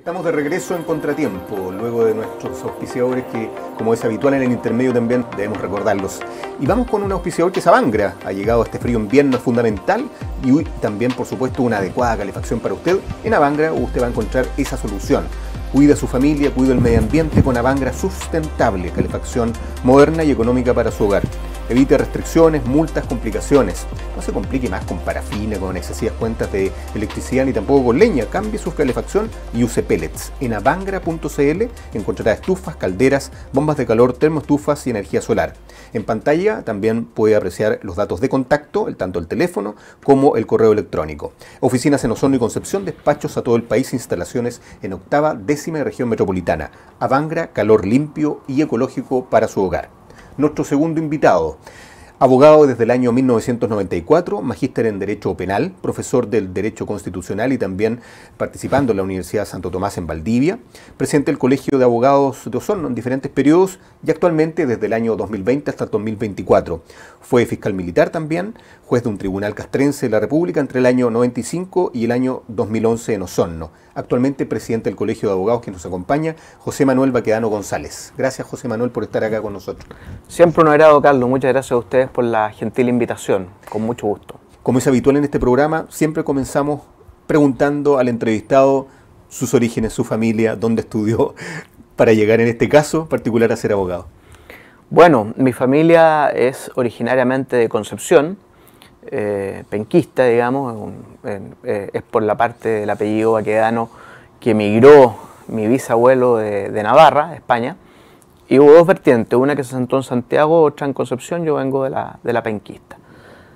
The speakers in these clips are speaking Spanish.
Estamos de regreso en Contratiempo, luego de nuestros auspiciadores que, como es habitual en el intermedio también, debemos recordarlos. Y vamos con un auspiciador que es Avangra. Ha llegado este frío invierno, es fundamental, y también, por supuesto, una adecuada calefacción para usted. En Avangra usted va a encontrar esa solución. Cuida a su familia, cuida el medio ambiente con Avangra Sustentable, calefacción moderna y económica para su hogar. Evite restricciones, multas, complicaciones. No se complique más con parafina, con excesivas cuentas de electricidad ni tampoco con leña. Cambie su calefacción y use pellets. En avangra.cl encontrará estufas, calderas, bombas de calor, termoestufas y energía solar. En pantalla también puede apreciar los datos de contacto, tanto el teléfono como el correo electrónico. Oficinas en Osorno y Concepción, despachos a todo el país, instalaciones en octava, décima región metropolitana. Avangra, calor limpio y ecológico para su hogar. Nuestro segundo invitado, abogado desde el año 1994, magíster en Derecho Penal, profesor del Derecho Constitucional y también participando en la Universidad Santo Tomás en Valdivia, presidente del Colegio de Abogados de Osorno en diferentes periodos y actualmente desde el año 2020 hasta el 2024. Fue fiscal militar también, juez de un tribunal castrense de la República entre el año 95 y el año 2011 en Osorno. Actualmente presidente del Colegio de Abogados que nos acompaña, José Manuel Baquedano González. Gracias, José Manuel, por estar acá con nosotros. Siempre un agrado, Carlos. Muchas gracias a ustedes por la gentil invitación. Con mucho gusto. Como es habitual en este programa, siempre comenzamos preguntando al entrevistado sus orígenes, su familia, dónde estudió, para llegar en este caso particular a ser abogado. Bueno, mi familia es originariamente de Concepción, penquista, digamos, es por la parte del apellido Baquedano que emigró mi bisabuelo de Navarra, España, y hubo dos vertientes, una que se asentó en Santiago, otra en Concepción. Yo vengo de la penquista.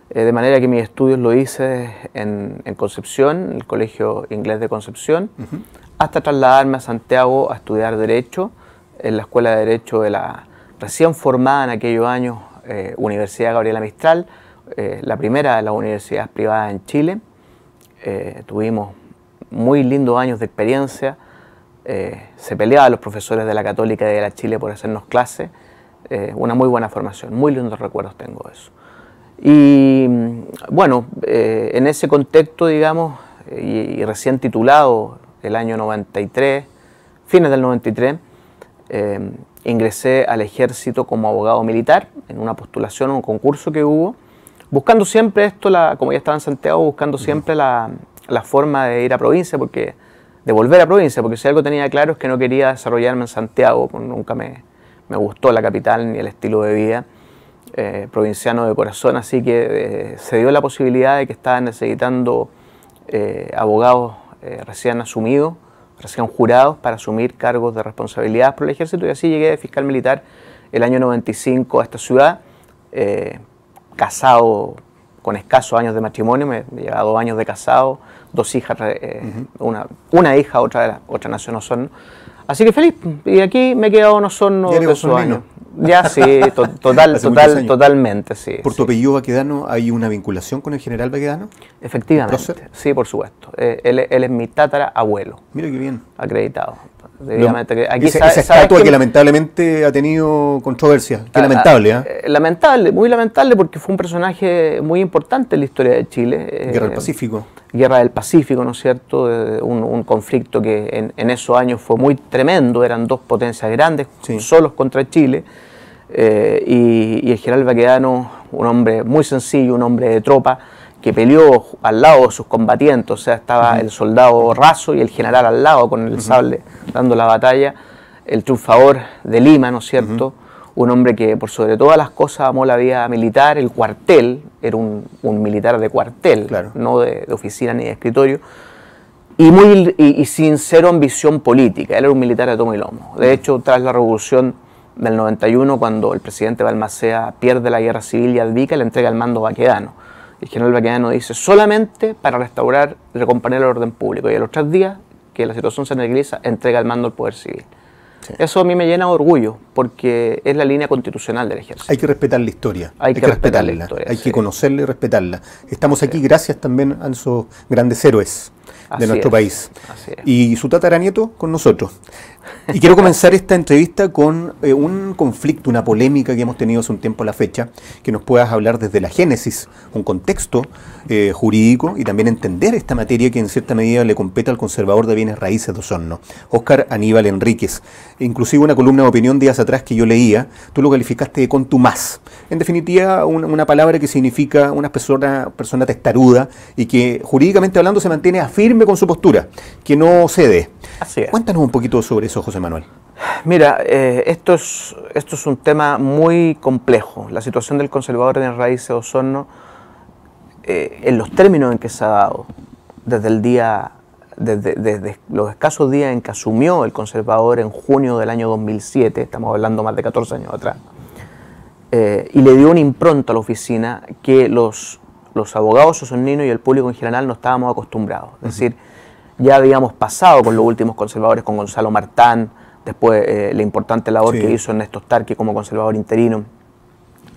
De manera que mis estudios lo hice en Concepción, en el Colegio Inglés de Concepción, hasta trasladarme a Santiago a estudiar Derecho, en la Escuela de Derecho de la recién formada en aquellos años Universidad Gabriela Mistral, la primera de las universidades privadas en Chile. Tuvimos muy lindos años de experiencia. Se peleaban los profesores de la Católica y de la Chile por hacernos clases. Una muy buena formación, muy lindos recuerdos tengo de eso. Y bueno, en ese contexto, digamos, y recién titulado el año 93, fines del 93, ingresé al ejército como abogado militar en una postulación, un concurso que hubo, buscando siempre esto, como ya estaba en Santiago, buscando siempre la forma de ir a provincia, de volver a provincia, porque si algo tenía claro es que no quería desarrollarme en Santiago, porque nunca me gustó la capital ni el estilo de vida provinciano de corazón, así que se dio la posibilidad de que estaban necesitando abogados recién asumidos, recién jurados para asumir cargos de responsabilidad por el ejército, y así llegué de fiscal militar el año 95 a esta ciudad, casado con escasos años de matrimonio, me llevaba 2 años de casado, 2 hijas, una hija, otra nació en Osorno. Así que feliz, y aquí me he quedado en Osorno de esos años. Ya sí, totalmente, sí. ¿Por tu apellido Baquedano hay una vinculación con el general Baquedano? Efectivamente, sí, por supuesto. Él es mi tatarabuelo. Mira qué bien. Acreditado. Aquí esa estatua que lamentablemente ha tenido controversia. Qué lamentable, ¿eh? Lamentable, muy lamentable, porque fue un personaje muy importante en la historia de Chile. Guerra del Pacífico. Guerra del Pacífico, ¿no es cierto? Un conflicto que en esos años fue muy tremendo, eran 2 potencias grandes, sí, solos contra Chile, y el general Baquedano, un hombre muy sencillo, un hombre de tropa, que peleó al lado de sus combatientes, o sea, estaba el soldado raso y el general al lado con el sable dando la batalla, el triunfador de Lima, ¿no es cierto? Un hombre que por sobre todas las cosas amó la vida militar, el cuartel, era un militar de cuartel, claro, no de oficina ni de escritorio, y sin cero ambición política. Él era un militar de tomo y lomo. De hecho, tras la revolución del 91, cuando el presidente Balmaceda pierde la guerra civil y abdica, le entrega el mando a Baquedano. El general Baquedano dice, solamente para restaurar y recomponer el orden público, y a los 3 días que la situación se tranquiliza, entrega el mando al poder civil. Sí. Eso a mí me llena de orgullo, porque es la línea constitucional del ejército. Hay que respetar la historia. Hay que respetarla. La historia, hay que conocerla y respetarla. Estamos aquí gracias también a esos grandes héroes de nuestro país. Y su tataranieto con nosotros. Y quiero comenzar esta entrevista con un conflicto, una polémica que hemos tenido hace un tiempo a la fecha, que nos puedas hablar desde la génesis, un contexto jurídico y también entender esta materia que en cierta medida le compete al conservador de bienes raíces de Osorno, Óscar Aníbal Enríquez. Inclusive una columna de opinión días atrás que yo leía, tú lo calificaste de contumaz. En definitiva, una palabra que significa una persona testaruda y que jurídicamente hablando se mantiene firme con su postura, que no cede. Así es. Cuéntanos un poquito sobre eso, José Manuel. Mira, esto es un tema muy complejo. La situación del conservador en raíces de Osorno, en los términos en que se ha dado, desde los escasos días en que asumió el conservador en junio del año 2007, estamos hablando más de 14 años atrás, y le dio una impronta a la oficina que los abogados osorninos y el público en general no estábamos acostumbrados. Es decir, ya habíamos pasado con los últimos conservadores, con Gonzalo Martán, después la importante labor que hizo Ernesto Starque como conservador interino.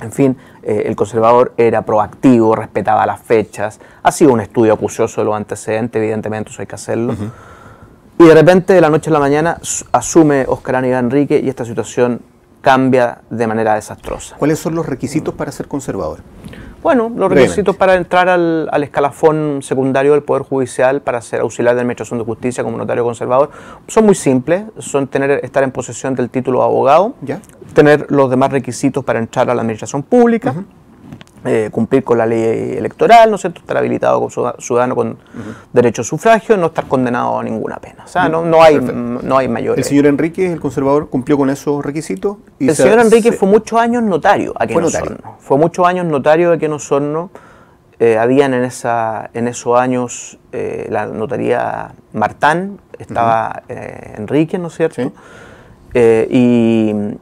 En fin, el conservador era proactivo, respetaba las fechas, ha sido un estudio acucioso de los antecedentes, evidentemente eso hay que hacerlo. Y de repente, de la noche a la mañana, asume Óscar Aníbal Enríquez y esta situación cambia de manera desastrosa. ¿Cuáles son los requisitos para ser conservador? Bueno, los requisitos para entrar al escalafón secundario del Poder Judicial para ser auxiliar de Administración de Justicia como notario conservador son muy simples, son estar en posesión del título de abogado, tener los demás requisitos para entrar a la Administración Pública, cumplir con la ley electoral, ¿no es cierto?, estar habilitado como ciudadano con derecho a sufragio, no estar condenado a ninguna pena. O sea, no hay mayores. ¿El señor Enríquez, el conservador, cumplió con esos requisitos? El señor Enríquez fue muchos años notario aquí en Osorno. Fue muchos años notario aquí en Osorno. Habían en esos años la notaría Martán, estaba Enríquez, ¿no es cierto? Sí.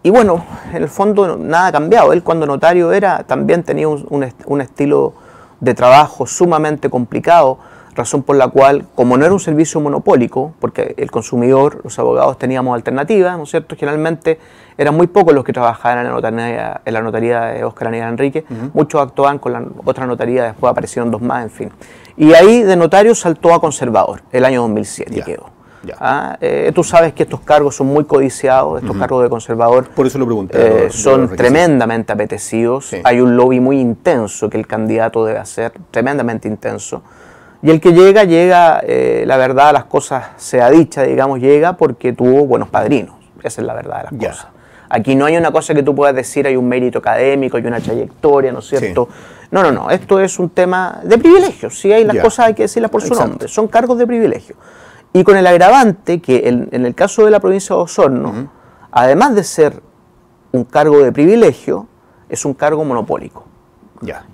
Y bueno, en el fondo nada ha cambiado. Él cuando notario también tenía un estilo de trabajo sumamente complicado, razón por la cual, como no era un servicio monopólico, porque el consumidor, los abogados teníamos alternativas, ¿no es cierto? Generalmente eran muy pocos los que trabajaban en la notaría de Óscar Aníbal Enríquez, muchos actuaban con la otra notaría, después aparecieron dos más, en fin. Y ahí de notario saltó a conservador, el año 2007 quedó. Tú sabes que estos cargos son muy codiciados, estos cargos de conservador. Por eso lo pregunté. Son tremendamente apetecidos. Sí. Hay un lobby muy intenso que el candidato debe hacer, tremendamente intenso. Y el que llega, la verdad, las cosas sea dicha, digamos, llega porque tuvo buenos padrinos. Esa es la verdad de las cosas. Aquí no hay una cosa que tú puedas decir, hay un mérito académico, hay una trayectoria, ¿no es cierto? Sí. No, esto es un tema de privilegios. Si hay las cosas hay que decirlas por su nombre, son cargos de privilegio. Y con el agravante que en el caso de la provincia de Osorno, además de ser un cargo de privilegio, es un cargo monopólico.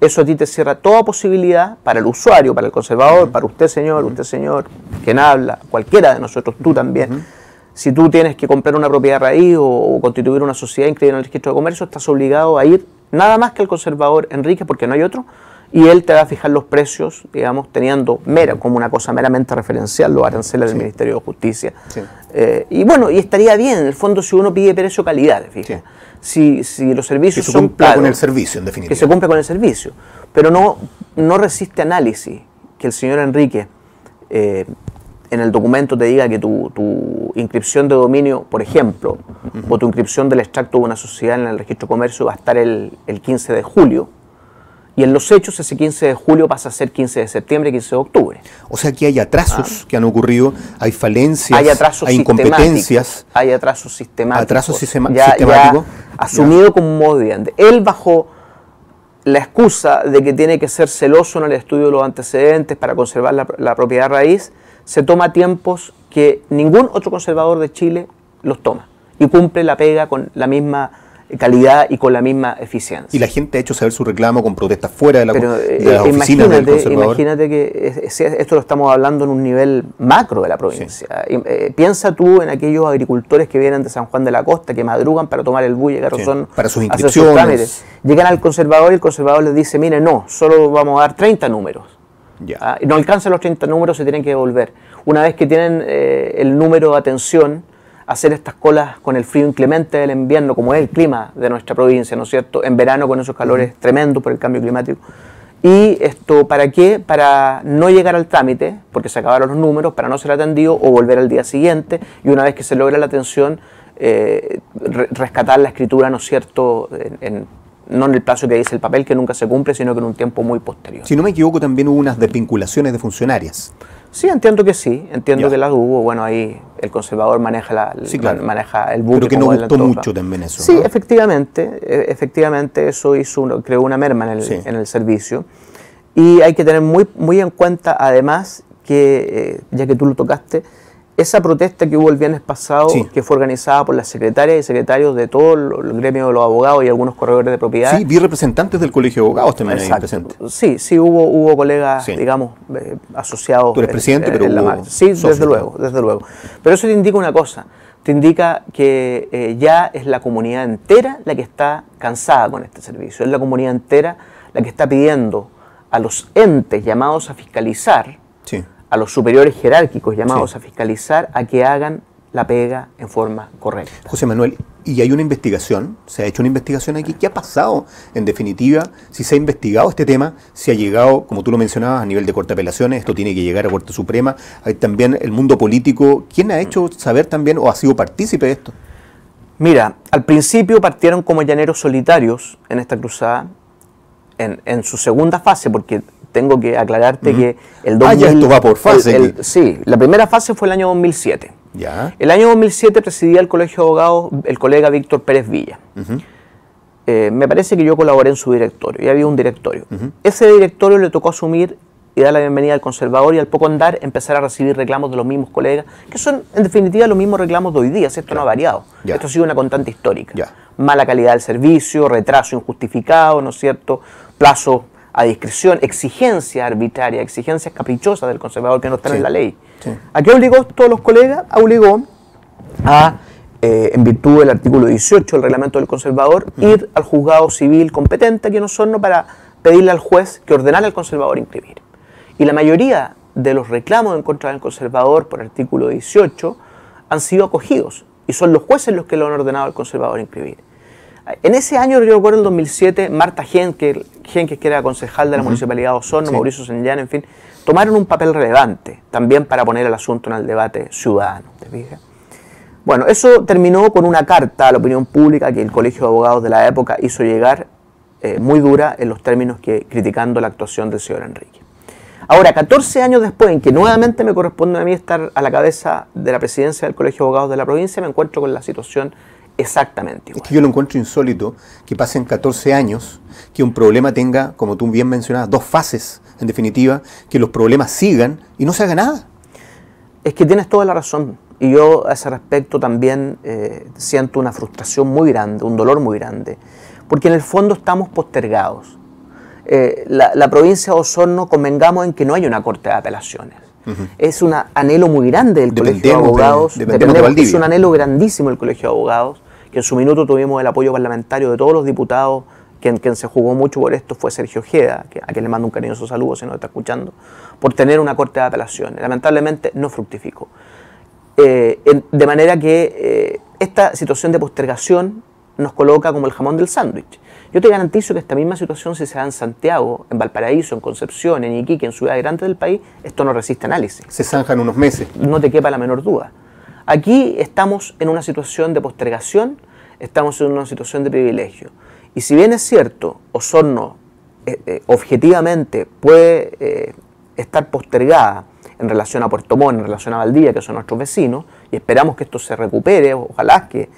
Eso a ti te cierra toda posibilidad para el usuario, para el conservador, para usted señor, quien habla, cualquiera de nosotros, tú también. Si tú tienes que comprar una propiedad raíz o constituir una sociedad inscrita en el registro de comercio, estás obligado a ir nada más que al conservador Enríquez, porque no hay otro, y él te va a fijar los precios, digamos, teniendo como una cosa meramente referencial los aranceles del Ministerio de Justicia. Y bueno, y estaría bien, en el fondo, si uno pide precio-calidad, fíjate. Si los servicios son caros, con el servicio, en definitiva. Que se cumpla con el servicio. Pero no resiste análisis que el señor Enríquez en el documento te diga que tu inscripción de dominio, por ejemplo, o tu inscripción del extracto de una sociedad en el registro de comercio va a estar el 15 de julio, y en los hechos ese 15 de julio pasa a ser 15 de septiembre, 15 de octubre. O sea que hay atrasos que han ocurrido, hay falencias, hay incompetencias. Hay atrasos sistemáticos. Atrasos sistemáticos. Asumido como un modo de él bajo la excusa de que tiene que ser celoso en el estudio de los antecedentes para conservar la propiedad raíz, se toma tiempos que ningún otro conservador de Chile los toma y cumple la pega con la misma calidad y con la misma eficiencia. Y la gente ha hecho saber su reclamo con protestas fuera de las oficinas del conservador. Imagínate que esto lo estamos hablando en un nivel macro de la provincia. Piensa tú en aquellos agricultores que vienen de San Juan de la Costa, que madrugan para tomar el bus y llegar a Osorno, para sus inscripciones. Llegan al conservador y el conservador les dice, mire, no, solo vamos a dar 30 números. Y no alcanzan los 30 números, se tienen que devolver. Una vez que tienen el número de atención, hacer estas colas con el frío inclemente del invierno, como es el clima de nuestra provincia, ¿no es cierto? En verano con esos calores tremendos por el cambio climático. ¿Y esto para qué? Para no llegar al trámite, porque se acabaron los números, para no ser atendido o volver al día siguiente, y una vez que se logra la atención, rescatar la escritura, ¿no es cierto?, no en el plazo que dice el papel, que nunca se cumple, sino que en un tiempo muy posterior. Si no me equivoco, también hubo unas desvinculaciones de funcionarias. Sí, entiendo que sí, entiendo que las hubo. Bueno, ahí el conservador maneja maneja el buque. Pero que no gustó mucho también eso. Sí, ¿no? efectivamente eso creó una merma en el servicio. Y hay que tener muy en cuenta, además, que, ya que tú lo tocaste, esa protesta que hubo el viernes pasado, que fue organizada por las secretarias y secretarios de todo el gremio de los abogados y algunos corredores de propiedad. Sí, vi representantes del Colegio de Abogados también ahí presentes. Sí, hubo colegas, digamos, asociados. Tú eres presidente, pero hubo sí, desde luego. Pero eso te indica una cosa, te indica que ya es la comunidad entera la que está cansada con este servicio, es la comunidad entera la que está pidiendo a los entes llamados a fiscalizar, a los superiores jerárquicos llamados a fiscalizar, a que hagan la pega en forma correcta. José Manuel, ¿y hay una investigación? ¿Se ha hecho una investigación aquí? ¿Qué ha pasado, en definitiva? Si se ha investigado este tema, si ha llegado, como tú lo mencionabas, a nivel de Corte de Apelaciones, esto tiene que llegar a Corte Suprema. Hay también el mundo político. ¿Quién ha hecho saber también o ha sido partícipe de esto? Mira, al principio partieron como llaneros solitarios en esta cruzada, en su segunda fase, porque tengo que aclararte que el 2000... ya esto va por fase. Sí, la primera fase fue el año 2007. Ya. El año 2007 presidía el Colegio de Abogados el colega Víctor Pérez Villa. Me parece que yo colaboré en su directorio, y había un directorio. Ese directorio le tocó asumir y dar la bienvenida al conservador, y al poco andar empezar a recibir reclamos de los mismos colegas, que son en definitiva los mismos reclamos de hoy día. Esto no ha variado. Esto ha sido una constante histórica. Mala calidad del servicio, retraso injustificado, ¿no es cierto?, plazo a discreción, exigencia arbitraria, exigencias caprichosas del conservador que no están en la ley. ¿A qué obligó todos los colegas? Obligó a, en virtud del artículo 18 del reglamento del conservador, ir al juzgado civil competente aquí en Osorno para pedirle al juez que ordenara al conservador inscribir. Y la mayoría de los reclamos en contra del conservador por artículo 18 han sido acogidos, y son los jueces los que lo han ordenado al conservador inscribir. En ese año, yo recuerdo, en 2007, Marta Henke, que era concejal de la Municipalidad de Osorno, Mauricio Señán, en fin, tomaron un papel relevante también para poner el asunto en el debate ciudadano. ¿Te fijas? Bueno, eso terminó con una carta a la opinión pública que el Colegio de Abogados de la época hizo llegar, muy dura en los términos que criticando la actuación del señor Enrique. Ahora, 14 años después, en que nuevamente me corresponde a mí estar a la cabeza de la presidencia del Colegio de Abogados de la provincia, me encuentro con la situación exactamente igual. Es que yo lo encuentro insólito que pasen 14 años, que un problema tenga, como tú bien mencionabas, dos fases, en definitiva, que los problemas sigan y no se haga nada. Es que tienes toda la razón, y yo a ese respecto también siento una frustración muy grande, un dolor muy grande, porque en el fondo estamos postergados. La provincia de Osorno, convengamos en que no hay una corte de apelaciones. Es un anhelo muy grande del Colegio de Abogados, es un anhelo grandísimo del Colegio de Abogados, que en su minuto tuvimos el apoyo parlamentario de todos los diputados. Quien se jugó mucho por esto fue Sergio Ojeda, a quien le mando un cariñoso saludo si nos está escuchando, por tener una corte de apelaciones. Lamentablemente no fructificó. De manera que esta situación de postergación nos coloca como el jamón del sándwich. Yo te garantizo que esta misma situación, si se da en Santiago, en Valparaíso, en Concepción, en Iquique, en ciudades grandes del país, esto no resiste análisis. Se zanja en unos meses. No te quepa la menor duda. Aquí estamos en una situación de postergación, estamos en una situación de privilegio. Y si bien es cierto, Osorno objetivamente puede estar postergada en relación a Puerto Montt, en relación a Valdivia, que son nuestros vecinos, y esperamos que esto se recupere, ojalá que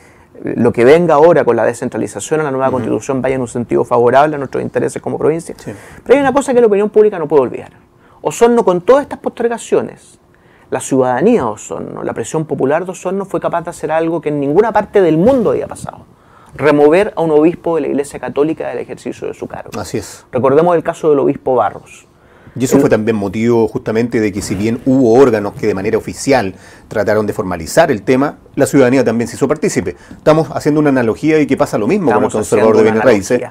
lo que venga ahora con la descentralización a la nueva Constitución vaya en un sentido favorable a nuestros intereses como provincia. Pero hay una cosa que la opinión pública no puede olvidar. Osorno, con todas estas postergaciones, la ciudadanía de Osorno, la presión popular de Osorno fue capaz de hacer algo que en ninguna parte del mundo había pasado: remover a un obispo de la Iglesia Católica del ejercicio de su cargo. Así es. Recordemos el caso del obispo Barros. Y eso fue también motivo justamente de que, si bien hubo órganos que de manera oficial trataron de formalizar el tema, la ciudadanía también se hizo partícipe. Estamos haciendo una analogía y que pasa lo mismo con el conservador de bienes raíces.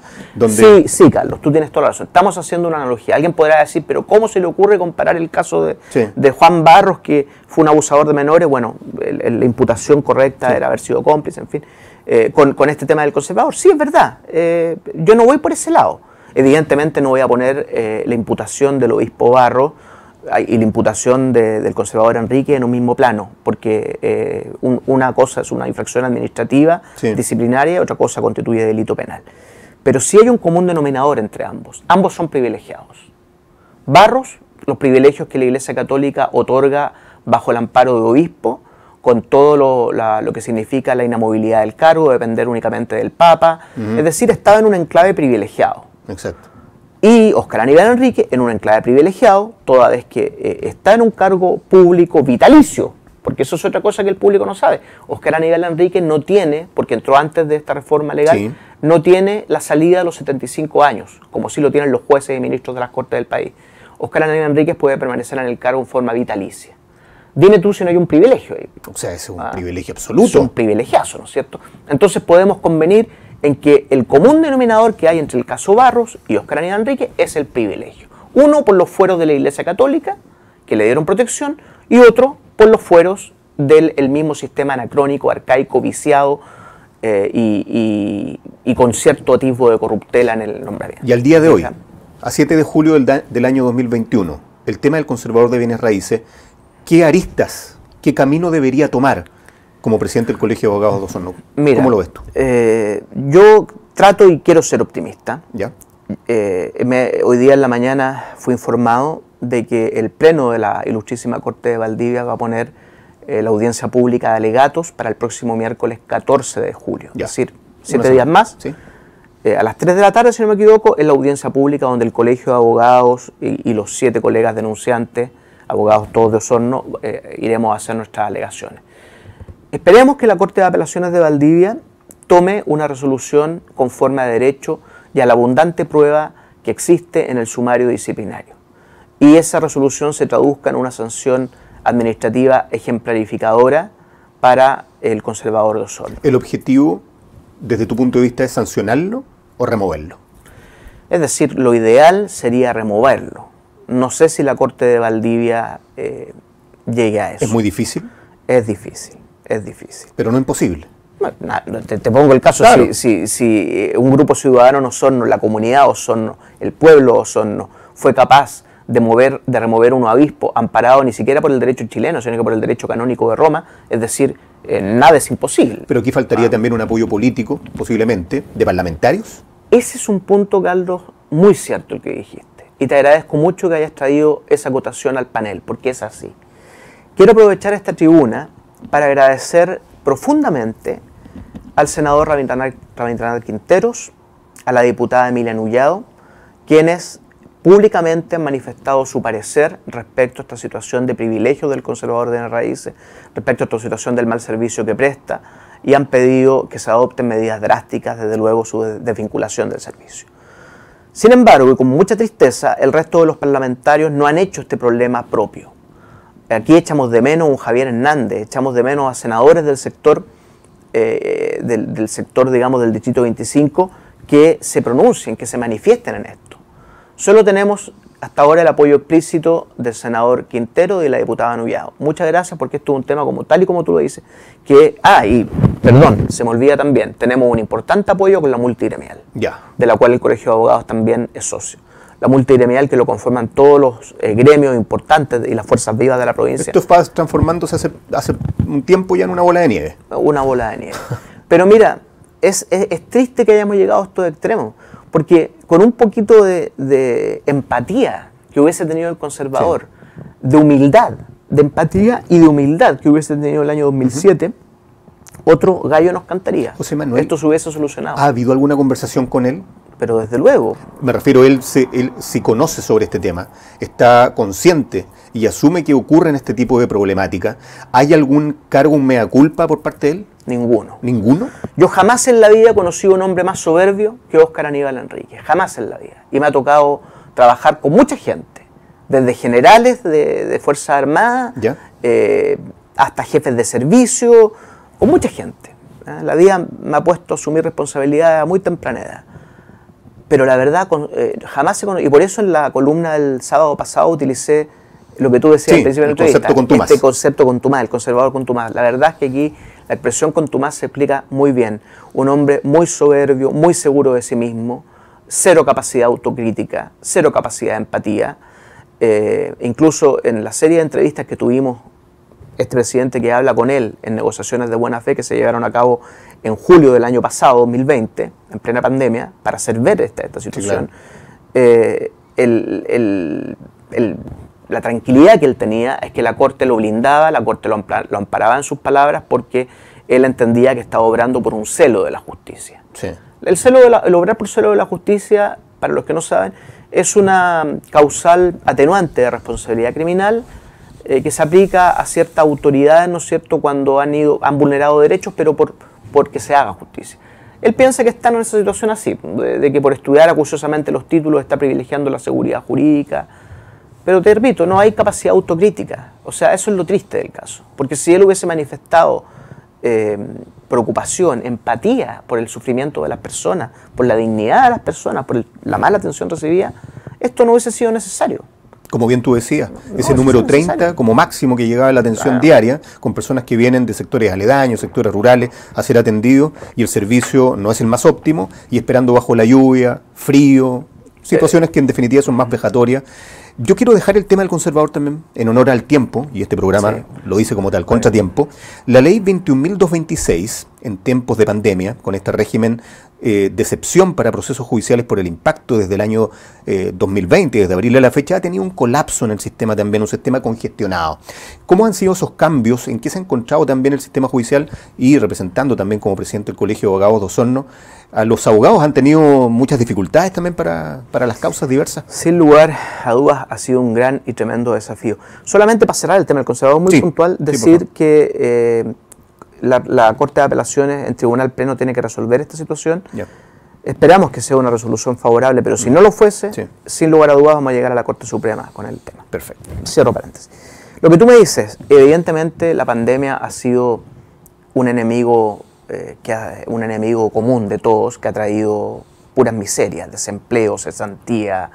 Sí, Carlos, tú tienes toda la razón. Estamos haciendo una analogía. Alguien podrá decir, pero ¿cómo se le ocurre comparar el caso de Juan Barros, que fue un abusador de menores? Bueno, la imputación correcta era haber sido cómplice, en fin, con este tema del conservador. Sí, es verdad. Yo no voy por ese lado. Evidentemente no voy a poner la imputación del obispo Barros y la imputación del conservador Enrique en un mismo plano, porque una cosa es una infracción administrativa, sí, disciplinaria, y otra cosa constituye delito penal. Pero sí hay un común denominador entre ambos. Ambos son privilegiados. Barros, los privilegios que la Iglesia Católica otorga bajo el amparo de obispo, con todo lo que significa la inamovilidad del cargo, depender únicamente del Papa. Es decir, estaba en un enclave privilegiado. Exacto. Y Óscar Aníbal Enríquez en un enclave privilegiado, toda vez que está en un cargo público vitalicio, porque eso es otra cosa que el público no sabe. Óscar Aníbal Enríquez no tiene, porque entró antes de esta reforma legal, sí, no tiene la salida de los 75 años, como sí lo tienen los jueces y ministros de las Cortes del país. Óscar Aníbal Enríquez puede permanecer en el cargo en forma vitalicia. Dime tú si no hay un privilegio ahí. O sea, ese es un privilegio absoluto. Es un privilegiazo, ¿no es cierto? Entonces podemos convenir en que el común denominador que hay entre el caso Barros y Óscar Aníbal Enríquez es el privilegio. Uno por los fueros de la Iglesia Católica, que le dieron protección, y otro por los fueros del mismo sistema anacrónico, arcaico, viciado y con cierto atisbo de corruptela en el nombramiento. Y al día de hoy, a 7 de julio del año 2021, el tema del conservador de bienes raíces, ¿qué aristas, qué camino debería tomar como presidente del Colegio de Abogados de Osorno? Mira, ¿cómo lo ves tú? Yo trato y quiero ser optimista. ¿Ya? Hoy día en la mañana fui informado de que el Pleno de la Ilustrísima Corte de Valdivia va a poner la audiencia pública de alegatos para el próximo miércoles 14 de julio. Ya. Es decir, 7 días más. ¿Sí? A las 3 de la tarde, si no me equivoco, es la audiencia pública donde el Colegio de Abogados y los 7 colegas denunciantes, abogados todos de Osorno, iremos a hacer nuestras alegaciones. Esperemos que la Corte de Apelaciones de Valdivia tome una resolución conforme a derecho y a la abundante prueba que existe en el sumario disciplinario. Y esa resolución se traduzca en una sanción administrativa ejemplarificadora para el conservador de Osorno. ¿El objetivo, desde tu punto de vista, es sancionarlo o removerlo? Es decir, lo ideal sería removerlo. No sé si la Corte de Valdivia llegue a eso. ¿Es muy difícil? Es difícil. Es difícil. Pero no imposible. Te pongo el caso, claro. si un grupo ciudadano en Osorno, la comunidad Osorno, el pueblo Osorno, fue capaz de remover un obispo amparado ni siquiera por el derecho chileno, sino que por el derecho canónico de Roma, es decir, nada es imposible. Pero aquí faltaría también un apoyo político, posiblemente, de parlamentarios. Ese es un punto, Carlos, muy cierto el que dijiste. Y te agradezco mucho que hayas traído esa acotación al panel, porque es así. Quiero aprovechar esta tribuna para agradecer profundamente al senador Rabindranath Quinteros, a la diputada Emilia Nullado, quienes públicamente han manifestado su parecer respecto a esta situación de privilegio del conservador de bienes raíces, respecto a esta situación del mal servicio que presta, y han pedido que se adopten medidas drásticas, desde luego su desvinculación del servicio. Sin embargo, y con mucha tristeza, el resto de los parlamentarios no han hecho este problema propio. Aquí echamos de menos a un Javier Hernández, echamos de menos a senadores del sector, digamos, del Distrito 25, que se pronuncien, que se manifiesten en esto. Solo tenemos hasta ahora el apoyo explícito del senador Quintero y de la diputada Nullado. Muchas gracias, porque esto es un tema tal y como tú lo dices, perdón, se me olvida también, tenemos un importante apoyo con la multigremial, de la cual el Colegio de Abogados también es socio. La multigremial que lo conforman todos los gremios importantes y las fuerzas vivas de la provincia. Esto está transformándose hace un tiempo ya en una bola de nieve. Una bola de nieve. Pero mira, es triste que hayamos llegado a estos extremos, porque con un poquito de empatía que hubiese tenido el conservador, sí, de humildad, de empatía y de humildad que hubiese tenido el año 2007, otro gallo nos cantaría. José Manuel, esto se hubiese solucionado. ¿Ha habido alguna conversación con él? Pero desde luego. Me refiero, él sí conoce sobre este tema, está consciente y asume que ocurre en este tipo de problemática. ¿Hay algún cargo, un mea culpa por parte de él? Ninguno. ¿Ninguno? Yo jamás en la vida he conocido un hombre más soberbio que Óscar Aníbal Enríquez, jamás en la vida. Y me ha tocado trabajar con mucha gente, desde generales de Fuerzas Armadas, hasta jefes de servicio, con mucha gente. La vida me ha puesto a asumir responsabilidades a muy temprana edad. Pero la verdad, jamás se conoce, y por eso en la columna del sábado pasado utilicé lo que tú decías al principio de la entrevista, este concepto contumaz, el conservador contumaz. La verdad es que aquí la expresión contumaz se explica muy bien. Un hombre muy soberbio, muy seguro de sí mismo, cero capacidad autocrítica, cero capacidad de empatía. Incluso en la serie de entrevistas que tuvimos, este presidente que habla con él en negociaciones de buena fe que se llevaron a cabo en julio del año pasado, 2020, en plena pandemia, para hacer ver esta situación, sí, claro. La tranquilidad que él tenía es que la Corte lo blindaba, la Corte lo amparaba en sus palabras, porque él entendía que estaba obrando por un celo de la justicia. Sí. El obrar por celo de la justicia, para los que no saben, es una causal atenuante de responsabilidad criminal que se aplica a ciertas autoridades, ¿no es cierto?, cuando han vulnerado derechos, pero porque se haga justicia. Él piensa que está en esa situación así, de que por estudiar acuciosamente los títulos está privilegiando la seguridad jurídica. Pero te repito, no hay capacidad autocrítica. O sea, eso es lo triste del caso. Porque si él hubiese manifestado preocupación, empatía por el sufrimiento de las personas, por la dignidad de las personas, por la mala atención recibida, esto no hubiese sido necesario. Como bien tú decías, ese número 30 como máximo que llegaba a la atención diaria, con personas que vienen de sectores aledaños, sectores rurales, a ser atendidos, y el servicio no es el más óptimo, y esperando bajo la lluvia, frío, situaciones que en definitiva son más vejatorias. Yo quiero dejar el tema del conservador también, en honor al tiempo, y este programa lo dice como tal, contratiempo. La ley 21.226, en tiempos de pandemia, con este régimen de excepción para procesos judiciales por el impacto desde el año 2020, desde abril a la fecha, ha tenido un colapso en el sistema también, un sistema congestionado. ¿Cómo han sido esos cambios? ¿En qué se ha encontrado también el sistema judicial? Y representando también como presidente del Colegio de Abogados de Osorno, a los abogados han tenido muchas dificultades también para las causas diversas. Sin lugar a dudas ha sido un gran y tremendo desafío. Solamente para cerrar el tema del conservador muy puntual, decir que la Corte de Apelaciones en Tribunal Pleno tiene que resolver esta situación. Esperamos que sea una resolución favorable, pero si no lo fuese, sin lugar a dudas vamos a llegar a la Corte Suprema con el tema. Perfecto. Cierro paréntesis. Lo que tú me dices, evidentemente la pandemia ha sido un enemigo común de todos, que ha traído puras miserias, desempleo, cesantía.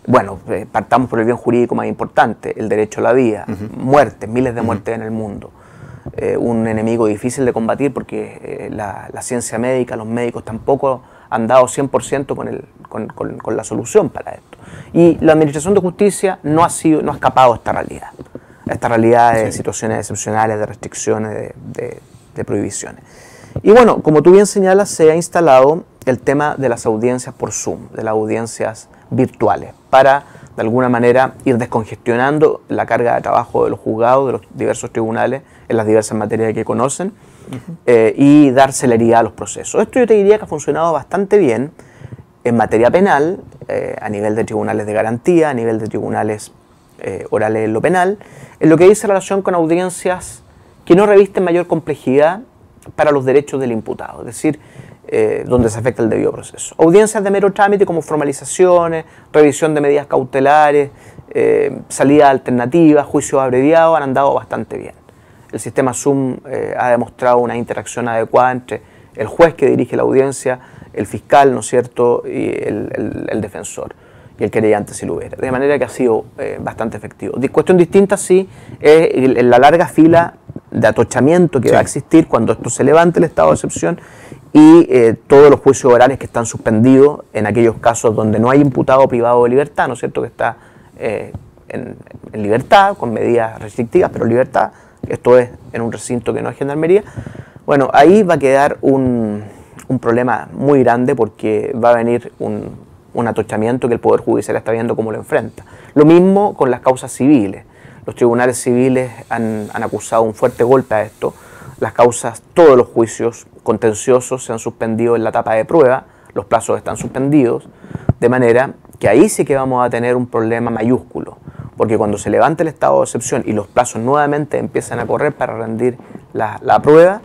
Bueno, partamos por el bien jurídico más importante, el derecho a la vida, muertes, miles de muertes en el mundo. Un enemigo difícil de combatir porque la ciencia médica, los médicos tampoco han dado 100% con la solución para esto. Y la Administración de Justicia no ha escapado a esta realidad de situaciones excepcionales, de restricciones, de prohibiciones. Y bueno, como tú bien señalas, se ha instalado el tema de las audiencias por Zoom, de las audiencias virtuales, para de alguna manera ir descongestionando la carga de trabajo de los juzgados, de los diversos tribunales, en las diversas materias que conocen, y dar celeridad a los procesos. Esto yo te diría que ha funcionado bastante bien en materia penal, a nivel de tribunales de garantía, a nivel de tribunales orales en lo penal, en lo que dice relación con audiencias que no revisten mayor complejidad para los derechos del imputado, es decir, donde se afecta el debido proceso. Audiencias de mero trámite como formalizaciones, revisión de medidas cautelares, salidas alternativas, juicios abreviados, han andado bastante bien. El sistema Zoom ha demostrado una interacción adecuada entre el juez que dirige la audiencia, el fiscal, ¿no es cierto?, y el defensor, y el querellante si lo hubiera. De manera que ha sido bastante efectivo. Cuestión distinta, sí, es la larga fila de atochamiento que va a existir cuando esto se levante el estado de excepción y todos los juicios orales que están suspendidos en aquellos casos donde no hay imputado privado de libertad, ¿no es cierto?, que está en libertad, con medidas restrictivas, pero libertad. Esto es en un recinto que no es Gendarmería. Bueno, ahí va a quedar un problema muy grande porque va a venir un atochamiento que el Poder Judicial está viendo cómo lo enfrenta. Lo mismo con las causas civiles. Los tribunales civiles han acusado un fuerte golpe a esto. Las causas, todos los juicios contenciosos se han suspendido en la etapa de prueba, los plazos están suspendidos, de manera que ahí sí que vamos a tener un problema mayúsculo. Porque cuando se levante el estado de excepción y los plazos nuevamente empiezan a correr para rendir la prueba,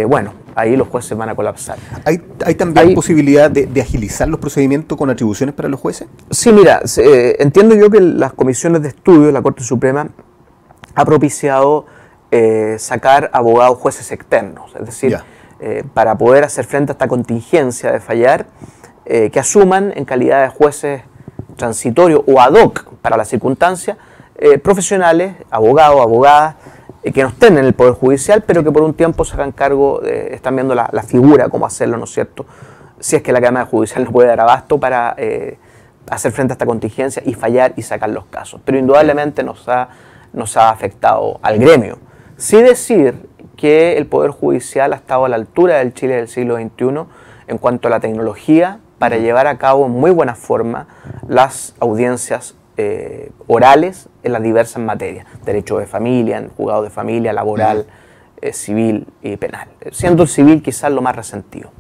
bueno, ahí los jueces van a colapsar. ¿Hay también posibilidad de agilizar los procedimientos con atribuciones para los jueces? Sí, mira, entiendo yo que las comisiones de estudio de la Corte Suprema ha propiciado sacar abogados jueces externos, es decir, para poder hacer frente a esta contingencia de fallar, que asuman en calidad de jueces transitorios o ad hoc para la circunstancia, profesionales, abogados, abogadas, que no estén en el Poder Judicial, pero que por un tiempo se hagan cargo, están viendo la figura, cómo hacerlo, ¿no es cierto?, si es que la Cámara Judicial no puede dar abasto para hacer frente a esta contingencia y fallar y sacar los casos. Pero indudablemente nos ha afectado al gremio. Sí decir que el Poder Judicial ha estado a la altura del Chile del siglo XXI en cuanto a la tecnología para llevar a cabo en muy buena forma las audiencias orales en las diversas materias, derecho de familia, en juzgado de familia, laboral, civil y penal, siendo el civil quizás lo más resentido.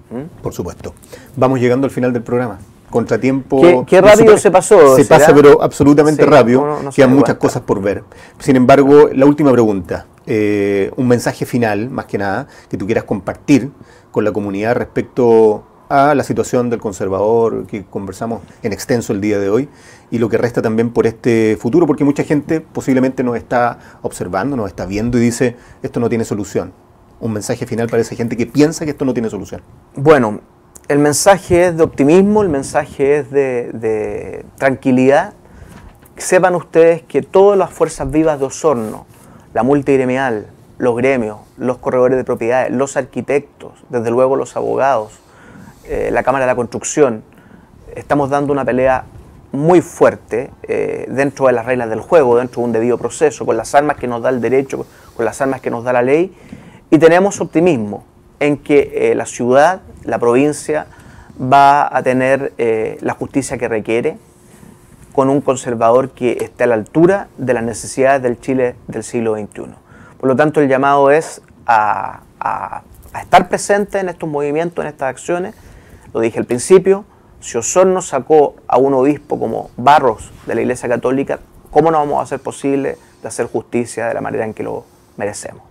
Por supuesto. Vamos llegando al final del programa. Contratiempo. Qué rápido se pasó. Se pasa, pero absolutamente sí, rápido. No quedan muchas cosas por ver. Sin embargo, la última pregunta. Un mensaje final, más que nada, que tú quieras compartir con la comunidad respecto a la situación del conservador que conversamos en extenso el día de hoy y lo que resta también por este futuro, porque mucha gente posiblemente nos está observando, nos está viendo y dice, esto no tiene solución. Un mensaje final para esa gente que piensa que esto no tiene solución. Bueno, el mensaje es de optimismo, el mensaje es de tranquilidad. Sepan ustedes que todas las fuerzas vivas de Osorno, la multigremial, los gremios, los corredores de propiedades, los arquitectos, desde luego los abogados, la Cámara de la Construcción, estamos dando una pelea muy fuerte dentro de las reglas del juego, dentro de un debido proceso, con las armas que nos da el derecho, con las armas que nos da la ley, y tenemos optimismo en que la ciudad, la provincia, va a tener la justicia que requiere, con un conservador que esté a la altura de las necesidades del Chile del siglo XXI. Por lo tanto, el llamado es a estar presente en estos movimientos, en estas acciones. Lo dije al principio, si Osorno sacó a un obispo como Barros de la Iglesia Católica, ¿cómo no vamos a hacer posible de hacer justicia de la manera en que lo merecemos?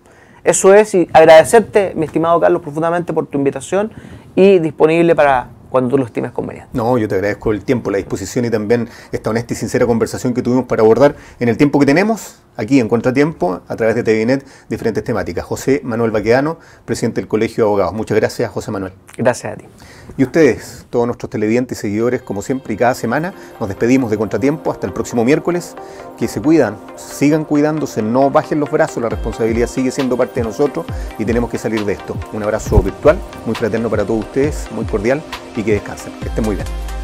Eso es, y agradecerte, mi estimado Carlos, profundamente por tu invitación y disponible para cuando tú lo estimes conveniente. No, yo te agradezco el tiempo, la disposición y también esta honesta y sincera conversación que tuvimos para abordar en el tiempo que tenemos, aquí en Contratiempo, a través de TVNet, diferentes temáticas. José Manuel Baquedano, presidente del Colegio de Abogados. Muchas gracias, José Manuel. Gracias a ti. Y ustedes, todos nuestros televidentes y seguidores, como siempre y cada semana, nos despedimos de Contratiempo hasta el próximo miércoles. Que se cuidan, sigan cuidándose, no bajen los brazos, la responsabilidad sigue siendo parte de nosotros y tenemos que salir de esto. Un abrazo virtual, muy fraterno para todos ustedes, muy cordial y que descansen. Que estén muy bien.